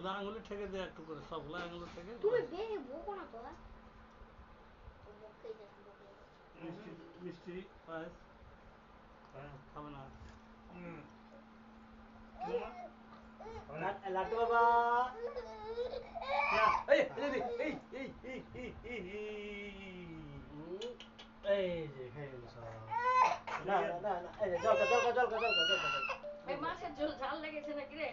ওটা আঙুলে ঠেকে দে একটু করে, সবগুলো আঙুলে ঠেকে। তুমি বেশি বকো না তো। মিষ্টি মিষ্টি পায়েস খাবে না। লাড্ডু বাবা এই যে খেয়ে গেল সব। না না না এই জল জল জল জল জল জল ভাই মাছের ঝোল ঝাল লেগেছে নাকি রে?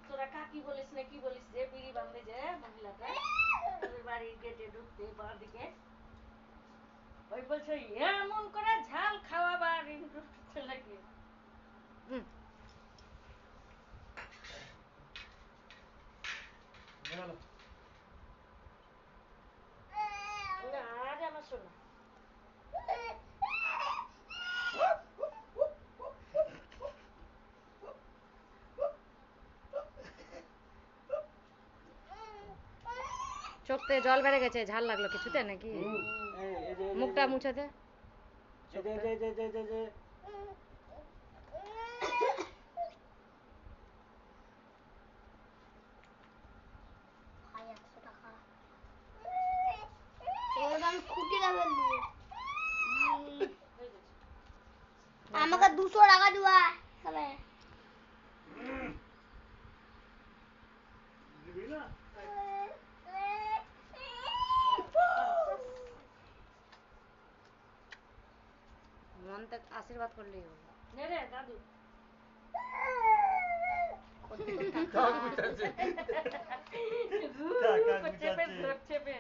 তোরা কাকি বলিস না কি বলিস যে বিড়ি বান্ধে যে মহিলাটা তোদের বাড়ির গেটে ঢুকতে বাঁ দিকে ওই বলছে এমন করে ঝাল খাওয়াবার ইন্টারেস্ট ছেলেকে। আরে আমার শোনা চোখ থেকে জল বেড়ে গেছে, ঝাল লাগলো কিছুতে নাকি? মুখটা মুছে দে। আমাকে 200 টাকা দিবা তাহলে দিবি না? মন থেকে আশীর্বাদ করলেই হবে। নে রে দাদু চেপে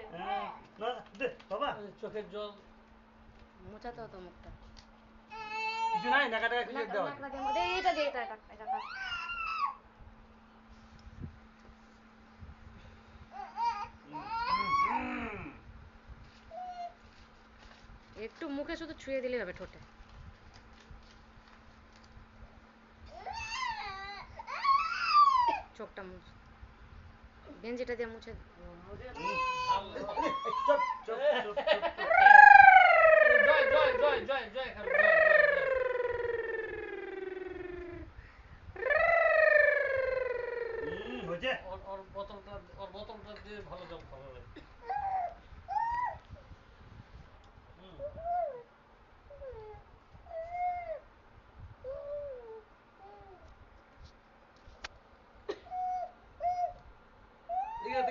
বাবা চোখের জল মুছাতে হতো মুখটা। কিছু নাই নাকা টাকা কিছু দাও এটা দিয়ে এটা এটা একটু মুখে শুধু ছুঁয়ে দিলেই হবে ঠোঁটে। চোখটা মুছ, গেঞ্জিটা দিয়ে মুছে। জয় জয় জয় জয় জয়